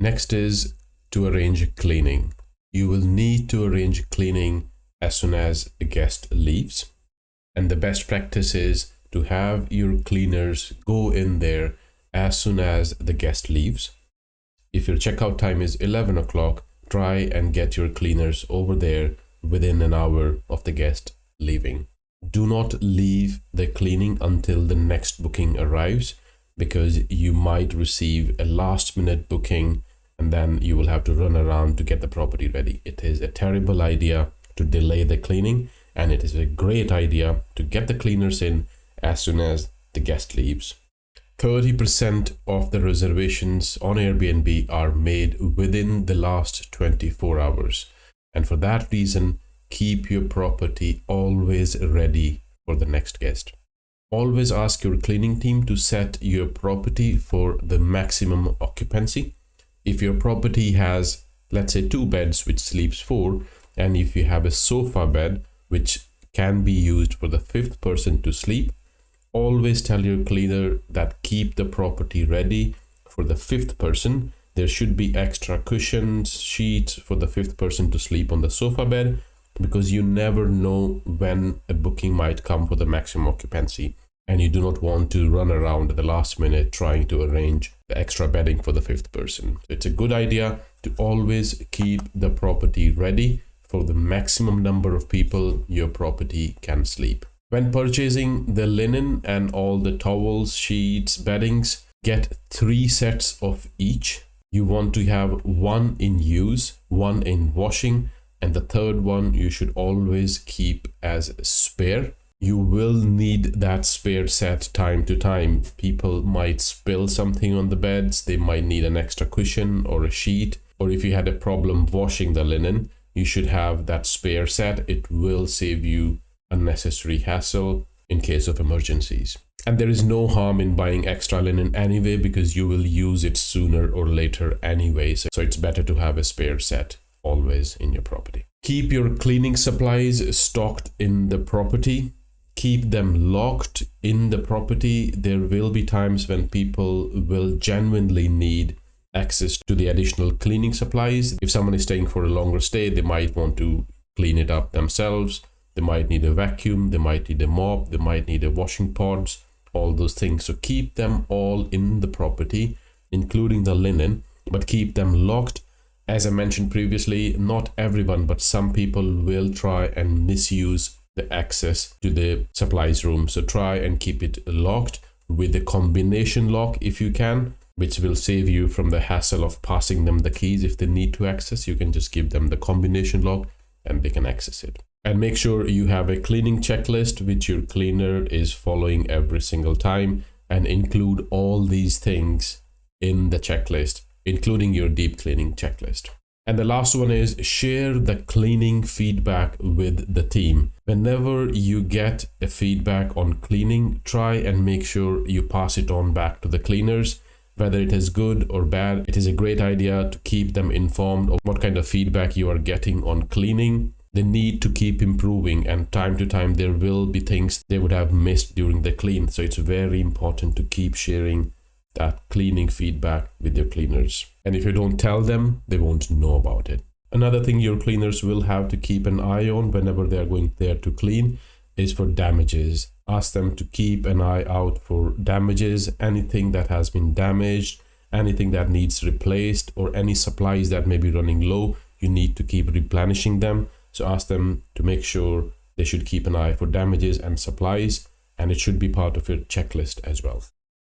Next is to arrange cleaning. You will need to arrange cleaning as soon as a guest leaves. And the best practice is to have your cleaners go in there as soon as the guest leaves. If your checkout time is 11 o'clock, try and get your cleaners over there within an hour of the guest leaving. Do not leave the cleaning until the next booking arrives, because you might receive a last minute booking and then you will have to run around to get the property ready. It is a terrible idea to delay the cleaning, and it is a great idea to get the cleaners in as soon as the guest leaves. 30% of the reservations on Airbnb are made within the last 24 hours. And for that reason, keep your property always ready for the next guest. Always ask your cleaning team to set your property for the maximum occupancy. If your property has, let's say, 2 beds which sleeps 4, and if you have a sofa bed which can be used for the 5th person to sleep, always tell your cleaner that keep the property ready for the 5th person. There should be extra cushions, sheets for the 5th person to sleep on the sofa bed, because you never know when a booking might come for the maximum occupancy, and you do not want to run around at the last minute trying to arrange the extra bedding for the 5th person. So it's a good idea to always keep the property ready for the maximum number of people your property can sleep. When purchasing the linen and all the towels, sheets, beddings, get 3 sets of each. You want to have 1 in use, 1 in washing, and the 3rd one you should always keep as spare. You will need that spare set time to time. People might spill something on the beds, they might need an extra cushion or a sheet, or if you had a problem washing the linen, you should have that spare set. It will save you unnecessary hassle in case of emergencies. And there is no harm in buying extra linen anyway, because you will use it sooner or later anyways. So it's better to have a spare set always in your property. Keep your cleaning supplies stocked in the property. Keep them locked in the property. There will be times when people will genuinely need access to the additional cleaning supplies. If someone is staying for a longer stay, they might want to clean it up themselves. They might need a vacuum, they might need a mop, they might need a washing pods, all those things. So keep them all in the property, including the linen, but keep them locked. As I mentioned previously, not everyone, but some people will try and misuse the access to the supplies room. So try and keep it locked with a combination lock if you can, which will save you from the hassle of passing them the keys. If they need to access, you can just give them the combination lock and they can access it. And make sure you have a cleaning checklist which your cleaner is following every single time, and include all these things in the checklist, including your deep cleaning checklist. And the last one is share the cleaning feedback with the team. Whenever you get a feedback on cleaning, try and make sure you pass it on back to the cleaners. Whether it is good or bad, it is a great idea to keep them informed of what kind of feedback you are getting on cleaning. They need to keep improving, and time to time there will be things they would have missed during the clean. So it's very important to keep sharing that cleaning feedback with your cleaners. And if you don't tell them, they won't know about it. Another thing your cleaners will have to keep an eye on whenever they are going there to clean is for damages. Ask them to keep an eye out for damages, anything that has been damaged, anything that needs replaced, or any supplies that may be running low. You need to keep replenishing them. So ask them to make sure they should keep an eye for damages and supplies, and it should be part of your checklist as well.